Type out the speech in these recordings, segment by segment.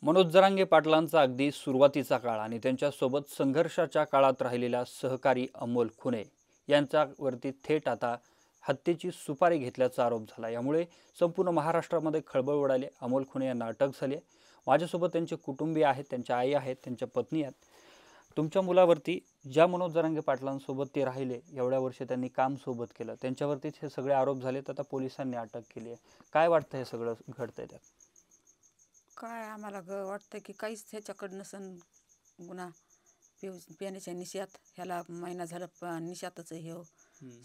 मनोज जरांगे पाटलांचा अगदी सुरुवातीचा काळ आणि त्यांच्यासोबत संघर्षाच्या काळात राहिलेला सहकारी अमोल खुणे यांच्यावरती थेट आता हत्येची सुपारी घेतल्याचा आरोप झाला। यामुळे संपूर्ण महाराष्ट्रामध्ये खळबळ उडाली। अमोल खुणे यांना अटक झाली आहे। माझ्यासोबत त्यांचे कुटुंबीय आहेत, त्यांच्या आई आहेत, त्यांच्या पत्नी आहेत। तुमच्या मुलावरती ज्या मनोज जरांगे पाटलांसोबत ते राहिले, एवढ्या वर्ष त्यांनी काम सोबत केलं, त्यांच्यावरतीच हे सगळे आरोप झालेत। आता पोलिसांनी अटक केली आहे। काय वाटतं हे सगळं घडतंय त्यात? काय आम्हाला वाटतं की काहीच ह्याच्याकडं नसन गुन्हा पिण्याच्या निशात ह्याला महिना झाला निशातच हे हो.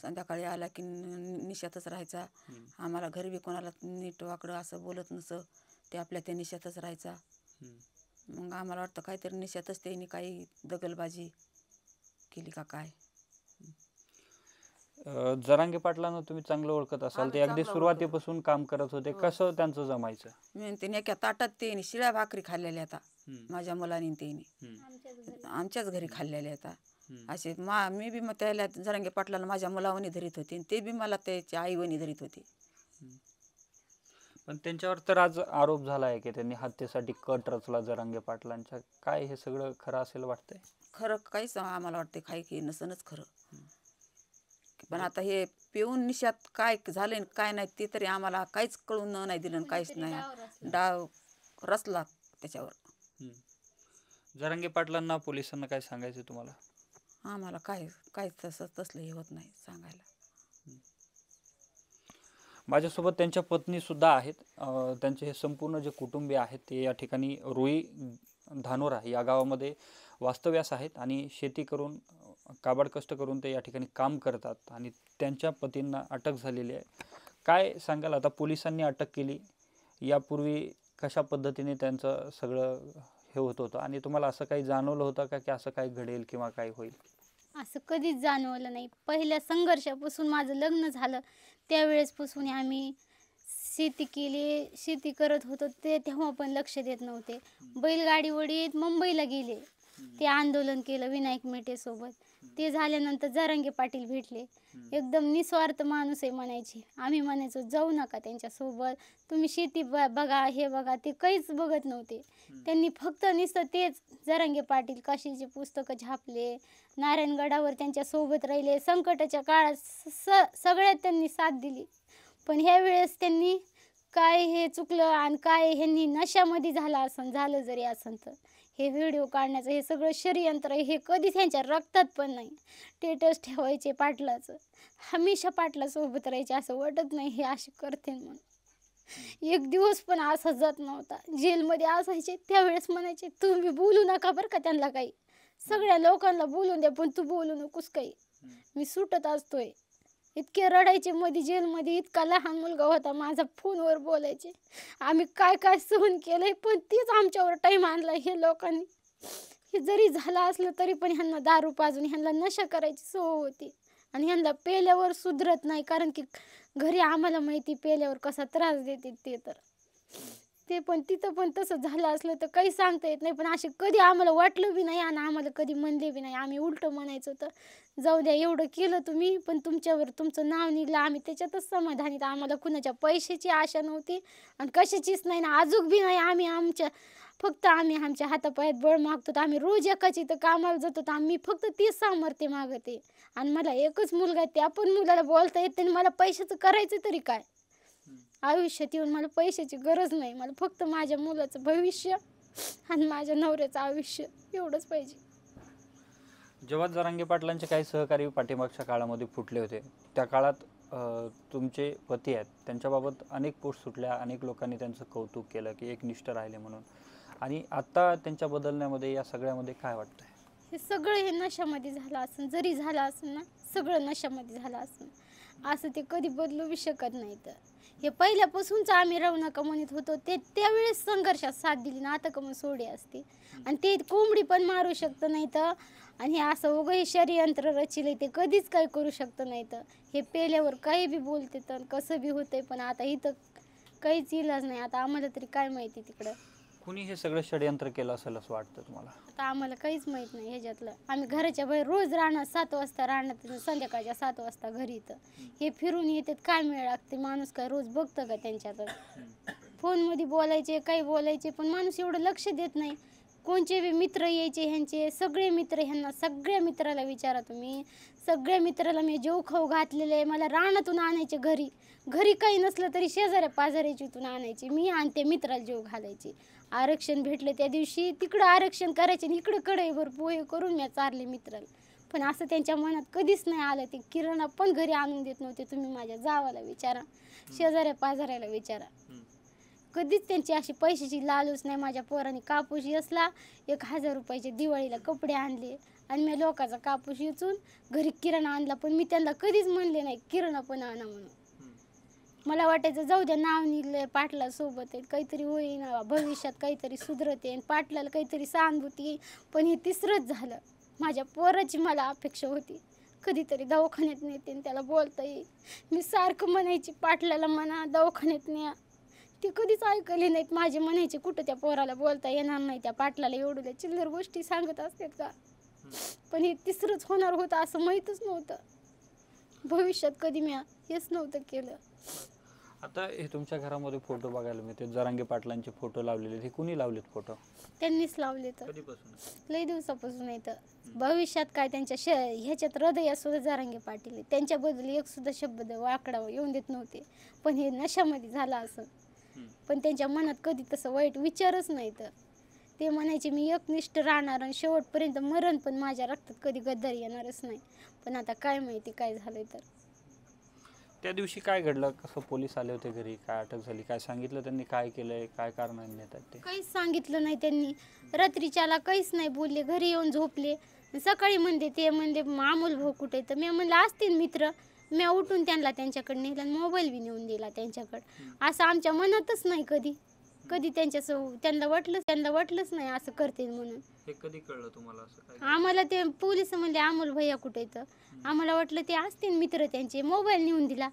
संध्याकाळी आला की निशातच राहायचा। आम्हाला घरी बी कोणाला नीट वाकडं असं बोलत नसं, ते आपल्या त्या निशातच राहायचा। मग आम्हाला वाटतं काहीतरी निशातच त्यांनी काही दगलबाजी केली का काय। जरांगे पाटलांना तुम्ही चांगलं ओळखत असाल, ते अगदी सुरुवातीपासून काम करत होते, कसं त्यांचं जमायचं? मी त्याने एका ताटात त्यांनी शिळ्या भाकरी खाल्लेल्या आता माझ्या मुलांनी त्यांनी आमच्याच घरी खाल्लेल्या आता असे मी बी मग त्याला जरांगे पाटलाला माझ्या मुलावणी धरीत होते, ते बी मला त्याच्या आईवणी धरीत होते। पण त्यांच्यावर तर आज आरोप झाला आहे की त्यांनी हत्येसाठी कट रचला जरांगे पाटलांच्या। काय हे सगळं खरं असेल वाटतंय? खरं काहीच आम्हाला वाटते काही की नसनच खरं। पण आता हे पिऊन निशात काय झालं काय नाही ते तरी आम्हाला काहीच कळून नाही दिलं, काहीच नाही। डाव रचला त्याच्यावर। जरांगे पाटलांना पोलिसांना काय सांगायचं तुम्हाला? आम्हाला काय तसलं हे होत नाही सांगायला। माझ्यासोबत त्यांच्या पत्नी सुद्धा आहेत। त्यांचे हे संपूर्ण जे कुटुंबीय आहेत ते या ठिकाणी रुई धानोरा या गावामध्ये वास्तव्यास आहेत आणि शेती करून काबाड कष्ट करून ते या ठिकाणी काम करतात आणि त्यांच्या पतींना अटक झालेली आहे। काय सांगाल? आता पोलिसांनी अटक केली, यापूर्वी कशा पद्धतीने त्यांचं सगळं हे होत होतं आणि तुम्हाला असं काही जाणवलं होतं का की असं काही घडेल किंवा काय होईल? असं कधीच जाणवलं नाही। पहिल्या संघर्षापासून माझं लग्न झालं त्यावेळेसपासून आम्ही शेती केली, शेती करत होतो, ते तेव्हा पण लक्ष देत नव्हते। बैलगाडीवडीत मुंबईला गेले, ते आंदोलन केलं विनायक मेटेसोबत। ते झाल्यानंतर जरांगे पाटील भेटले, एकदम निस्वार्थ माणूस आहे म्हणायचे। आम्ही म्हणायचो जाऊ नका त्यांच्यासोबत, तुम्ही शेती बघा हे बघा, ते काहीच बघत नव्हते। त्यांनी फक्त नुसतं तेच जरांगे पाटील काशीचे पुस्तकं छापले, नारायणगडावर त्यांच्यासोबत राहिले, संकटाच्या काळात सगळ्यात त्यांनी साथ दिली। पण ह्या वेळेस त्यांनी काय हे चुकलं आणि काय ह्यांनी नशामध्ये झालं जरी असन तर हे व्हिडिओ काढण्याचं हे सगळं षडयंत्र हे कधीच ह्यांच्या रक्तात पण नाही। स्टेटस ठेवायचे पाटलाचं, हमेशा पाटलासोबत राहायचे, असं वाटत नाही हे असे करते म्हणून। एक दिवस पण असा जात नव्हता। जेलमध्ये असायचे त्यावेळेस म्हणायचे तुम्ही बोलू नका बरं का त्यांना काही, सगळ्या लोकांना बोलून द्या पण तू बोलू नकोस काही, मी सुटत असतोय। इतके रडायचे मध्ये जेलमध्ये। इतका लहान मुलगा होता माझा, फोनवर बोलायचे। आम्ही काय काय सहन केलंय पण तेच आमच्यावर टाईम आणलाय हे लोकांनी। हे जरी झालं असलं तरी पण ह्यांना दारू पाजून ह्यांना नशा करायची सवय होती आणि ह्यांना पेल्यावर सुधरत नाही, कारण की घरी आम्हाला माहिती पेल्यावर कसा त्रास देते ते पण तिथं पण तसं झालं असलं तर काही सांगता येत नाही। पण असे कधी आम्हाला वाटलं बी नाही आणि आम्हाला कधी म्हणले बी नाही। आम्ही उलटं म्हणायचो तर जाऊ द्या, एवढं केलं तुम्ही पण तुमच्यावर तुमचं नाव निघलं, आम्ही त्याच्यातच समाधानीत। आम्हाला कुणाच्या पैशाची आशा नव्हती आणि कशाचीच नाही ना, अजूक बी नाही। फक्त आम्ही आमच्या हातापायात बळ मागतो, तर आम्ही रोज एकाच इथं कामाला जातो, तर आम्ही फक्त तीच सामर्थ्य मागते। आणि मला एकच मुलगा आहे, त्या पण मुलाला बोलता येते आणि मला पैशाचं करायचं तरी काय? आयुष्यात येऊन मला पैशाची गरज नाही, मला फक्त माझ्या मुलाचं भविष्य आणि माझ्या नवऱ्याचं आयुष्य एवढंच पाहिजे। जेव्हा जरांगे पाटलांचे काही सहकारी पाठीमागच्या काळामध्ये फुटले होते, त्या काळात तुमचे पती आहेत, त्यांच्याबाबत अनेक पोस्ट सुटल्या, अनेक लोकांनी त्यांचं कौतुक केलं की एक निष्ठ राहिले म्हणून। आणि आता त्यांच्या बदलण्यामध्ये या सगळ्यामध्ये काय वाटतंय? हे सगळं हे नशामध्ये झालं असेल, जरी झालं असेल ना, सगळं नशामध्ये झालं असेल, असं ते कधी बदलू बी शकत नाही। तर हे पहिल्यापासूनच आम्ही राहू नका म्हणत होतो, ते त्यावेळेस संघर्षात साथ दिली ना, आता का मग सोडी असते। आणि ते कोंबडी पण मारू शकतं नाही तर, आणि हे असं उगं हे षडयंत्र रचिले ते कधीच काही करू शकतं नाही। तर हे पेल्यावर काही बी बोलते तर कसं बी होतंय, पण आता इथं काहीच इलाज नाही। आता आम्हाला तरी काय माहिती तिकडं कुणी हे सगळं षडयंत्र केलं असेल असं वाटतं तुम्हाला? आता आम्हाला काहीच माहित नाही ह्याच्यातलं। आम्ही घराच्या बाहेर रोज राहणार, 7 वाजता राहणार, संध्याकाळच्या 7 वाजता घरी। तर हे फिरून येतात, काय मिळ लागते? माणूस काय रोज बघतं का त्यांच्यात? फोनमध्ये बोलायचे काही बोलायचे, पण माणूस एवढं लक्ष देत नाही. कोणचे बी मित्र यायचे ह्यांचे, सगळे मित्र ह्यांना, सगळ्या मित्राला विचारा तुम्ही, सगळ्या मित्राला मी जेव खाऊ घातलेलं आहे. मला रानातून आणायचे घरी, घरी काही नसलं तरी शेजाऱ्या पाजाऱ्याच्यातून आणायचे मी, आणि ते मित्राला जेव घालायचे. आरक्षण भेटले त्या दिवशी तिकडं आरक्षण करायचे आणि इकडं कढईभर पोहे करून मी चारले मित्राला. पण असं त्यांच्या मनात कधीच नाही आलं. ते किराणा पण घरी आणून देत नव्हते. तुम्ही माझ्या जावाला विचारा, शेजाऱ्या पाजाऱ्याला विचारा. कधीच त्यांची अशी पैशाची लालूच नाही. माझ्या पोराने कापूस असला 1000 रुपयाचे दिवाळीला कपडे आणले आणि मी लोकांचा कापूस वेचून घरी किराणा आणला, पण मी त्यांना कधीच म्हणले नाही किराणा पण आणा म्हणून. मला वाटायचं जाऊ द्या, नाव निघलंय पाटला सोबत आहे, काहीतरी होईन भविष्यात, काहीतरी सुधरते आणि पाटलाला काहीतरी सहानुभूती येईल. पण हे तिसरंच झालं. माझ्या पोराची मला अपेक्षा होती कधीतरी दवाखान्यात नेते आणि त्याला बोलता येईल. मी सारखं म्हणायची पाटलाला म्हणा, दवाखान्यात न्या. ते कधीच ऐकले नाहीत माझे. म्हणायचे कुठं त्या पोराला बोलता येणार नाही, त्या पाटलाला एवढ्या चिल्लर गोष्टी सांगत असतात का. पण हे तिसरंच होणार होतं असं माहीतच नव्हतं. भविष्यात कधी मी हेच नव्हतं केलं. आता हे तुमच्या घरामध्ये फोटो बघायला मिळते, जरांगे पाटलांचे फोटो लावलेले, हे कुणी लावलेत फोटो? त्यांनीच लावले. तर कधीपासून? लई दिवसापासून येतं. भविष्यात काय त्यांच्या ह्याच्यात हृदयात सुद्धा जरांगे पाटील आहे. त्यांच्याबद्दल एक सुद्धा शब्द वाकडा येऊन देत नव्हते. पण हे नशामध्ये झालं असं. पण त्यांच्या मनात कधी तसं वाईट विचारच नाही. तर ते म्हणायचे मी एकनिष्ठ राहणार आणि शेवटपर्यंत मरण, पण माझ्या रक्तात कधी गद्दारी येणारच नाही. पण आता काय माहिती काय झालंय. तर त्या दिवशी काय घडलं, कसं पोलीस आले होते घरी, काय अटक झाली, काय सांगितलं त्यांनी, काय केलंय, काय कारणाने नेतात ते? काहीच सांगितलं नाही त्यांनी. रात्रीच्याला काहीच नाही बोलले. घरी येऊन झोपले. सकाळी म्हणले, ते म्हणले अमोल भाऊ कुठे. तर मी म्हणलं असतील मित्र. मी उठून त्यांना त्यांच्याकडे नेला आणि मोबाईल बी नेऊन दिला त्यांच्याकडे. असं आमच्या मनातच नाही कधी कधी त्यांना वाटलंच नाही असं करतील म्हणून. हे कधी कळलं तुम्हाला असं काय? आम्हाला ते पोलीस म्हणले अमोल भैया कुठे. तर आम्हाला वाटलं ते असतील मित्र त्यांचे. मोबाईल नेऊन दिला.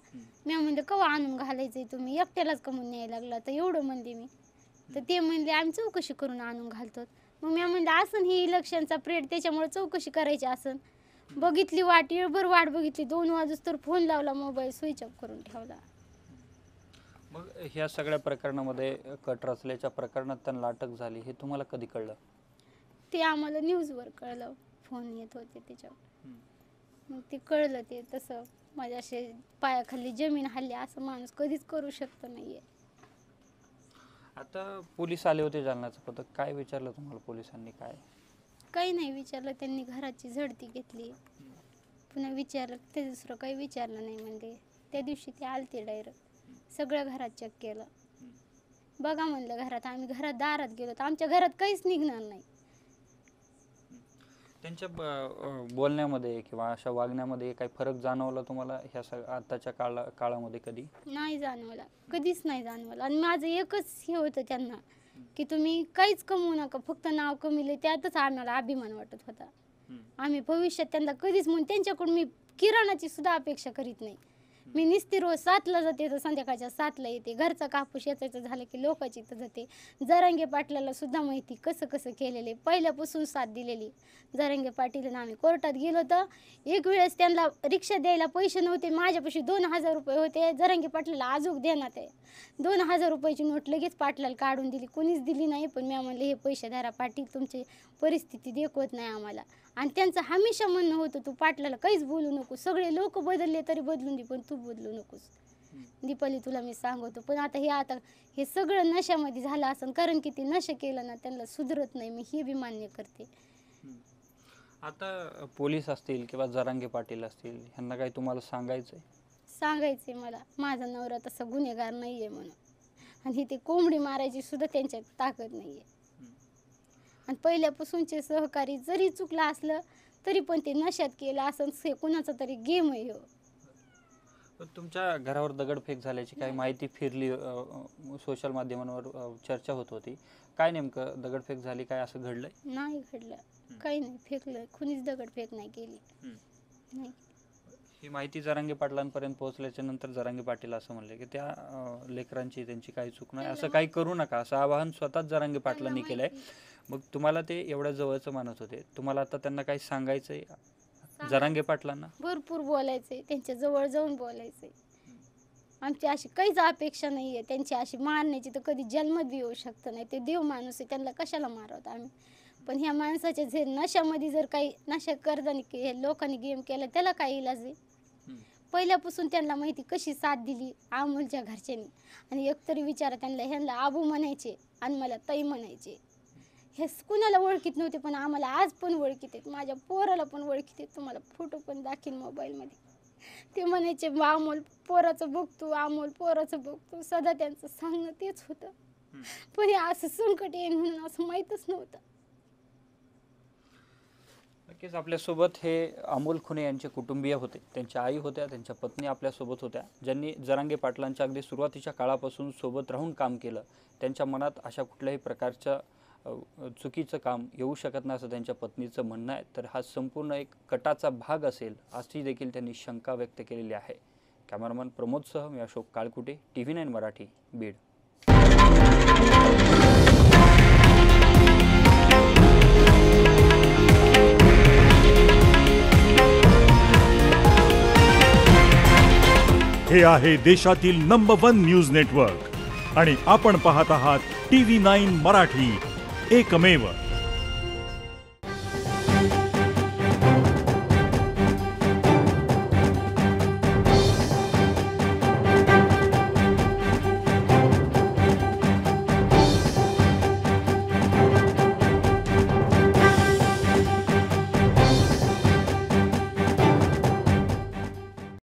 मी म्हणले कवा आणून घालायचंय तुम्ही, एकट्यालाच कमून न्यायला लागला. तर एवढं म्हणले मी. तर ते म्हणले आम्ही चौकशी करून आणून घालतो. मग मी म्हणलं असं ही इलेक्शनचा पिरियड, त्याच्यामुळे चौकशी करायची असं. बघितली वाट, येळभर वाट बघितली. 2 वाजूस तर फोन लावला, मोबाईल स्विच ऑफ करून ठेवला. मग ह्या सगळ्या प्रकरणामध्ये कट रचल्याच्या प्रकरणात त्यांना अटक झाली, हे तुम्हाला कधी कळलं? ते आम्हाला न्यूजवर कळलं, फोन येत होते त्याच्यावर. मग ते कळलं. ते तसं माझ्या असे पायाखाली जमीन हल्ली असं माणूस कधीच करू शकतो नाहीये. आता पोलीस आले होते जालन्याचं पथक, काय विचारलं तुम्हाला पोलिसांनी? काय काही नाही विचारलं त्यांनी. घराची झडती घेतली, पुन्हा विचारलं. ते दुसरं काही विचारलं नाही. म्हणजे त्या दिवशी ते आलते डायरेक्ट, सगळं घरात चेक केलं. बघा म्हणलं घरात. आम्ही घरात दारात गेलो तर आमच्या घरात काहीच निघणार नाही. त्यांच्या बोलण्यामध्ये किंवा अशा वागण्यामध्ये काही फरक जाणवला तुम्हाला ह्या आताच्या काळामध्ये कधी? नाही जाणवला, कधीच नाही जाणवला. आणि माझं एकच हे होतं त्यांना, की तुम्ही काहीच कमवू नका, फक्त नाव कमीले. त्यातच आम्हाला अभिमान वाटत होता. आम्ही भविष्यात त्यांना कधीच, म्हणून त्यांच्याकडून मी किराणाची सुद्धा अपेक्षा करीत नाही. मी निस्ती रोज 7ला जाते तर संध्याकाळच्या 7ला येते. घरचा कापूस याचायचं झालं की लोकांची इथं जाते. जरांगे पाटलाला सुद्धा माहिती कसं कसं केलेले, पहिल्यापासून साथ दिलेली. जरांगे पाटील आम्ही कोर्टात गेलो तर एक वेळेस त्यांना रिक्षा द्यायला पैसे नव्हते. माझ्यापाशी 2000 रुपये होते. जरांगे पाटलाला आजूक देण्यात आहे. 2000 रुपयाची नोट लगेच पाटलाला काढून दिली. कोणीच दिली नाही. पण मी म्हणले हे पैसे धरा पाटील, तुमची परिस्थिती देखवत नाही आम्हाला. आणि त्यांचं हमेशा म्हणणं होतं तू पाटलाला काहीच बोलू नको. सगळे लोक बदलले तरी बदलून दे, पण तू बदलू नकोस. दीपाली तुला मी सांगतो. पण आता हे सगळं नशामध्ये झालं असं, कारण की ते नशा केलं ना त्यांना सुधरत नाही. मी हे बी मान्य करते. आता पोलीस असतील किंवा जरांगे पाटील असतील, ह्यांना काही तुम्हाला सांगायचंय मला, माझा नवरा तसा गुन्हेगार नाहीये म्हणून. आणि ते कोंबडी मारायची सुद्धा त्यांच्यात ताकद नाहीये. आणि पहिल्यापासूनचे सहकारी जरी चुकलं असलं तरी पण ते नशात केलं असं, कुणाचा तरी गेम आहे हो. तुमच्या घरावर दगडफेक झाल्याची काही माहिती फिरली, सोशल माध्यमांवर चर्चा होत होती. काय नेमकं दगडफेक झाली, काय असं घडलंय? नाही घडलं, काही नाही फेकलं. कुणीच दगडफेक नाही केली. नाही. ही माहिती जरांगे पाटलांपर्यंत पोहोचल्याच्या नंतर जरांगे पाटील असं म्हणले की त्या लेकरांची त्यांची काही चूक नाही, असं काही करू नका, असं आवाहन स्वतःच जरांगे पाटलांनी केलंय. मग तुम्हाला ते एवढ्या जवळचं मानत होते, तुम्हाला आता त्यांना काही सांगायचंय जरांगे पाटलांना? भरपूर बोलायचंय, त्यांच्या जवळ जाऊन बोलायचंय. आमची अशी काहीच अपेक्षा नाही आहे. त्यांची अशी मारण्याची तर कधी जन्मत बी येऊ शकतं नाही. ते देव माणूस आहे, त्यांना कशाला मारवत आम्ही. पण ह्या माणसाच्या जे नशामध्ये जर काही नशा करताना हे लोकांनी गेम केला त्याला काय इलाज आहे. पहिल्यापासून त्यांना माहिती कशी साथ दिली अमोलच्या घरच्यांनी. आणि एकतरी विचारा त्यांना, ह्यांना आबू म्हणायचे आणि मला ताई म्हणायचे. हे कुणाला ओळखीत नव्हते पण आम्हाला आज पण ओळखीत आहेत. माझ्या पोराला पण ओळखीत आहेत. तुम्हाला फोटो पण दाखीन मोबाईलमध्ये. ते म्हणायचे अमोल पोराचं बघतो, अमोल पोराचं बघतो. सदा त्यांचं सांगणं तेच होतं. पण हे असं संकट येईल म्हणून असं माहीतच नव्हतं. नक्कीच आपल्यासोबत हे अमोल खुने यांचे कुटुंबीय होते. त्यांच्या आई होत्या, त्यांच्या पत्नी आपल्यासोबत होत्या, ज्यांनी जरांगे पाटलांच्या अगदी सुरुवातीच्या काळापासून सोबत राहून काम केलं. त्यांच्या मनात अशा कुठल्याही प्रकारच्या चुकीचं काम येऊ शकत नाही असं त्यांच्या पत्नीचं म्हणणं आहे. तर हा संपूर्ण एक कटाचा भाग असेल अशी देखील त्यांनी शंका व्यक्त केलेली आहे. कॅमेरामन प्रमोदसह मी अशोक काळकुटे, TV9 मराठी, बीड. हे आहे देशातील नंबर 1 न्यूज नेटवर्क आणि आपण पाहत आहात TV9 मराठी, एकमेव.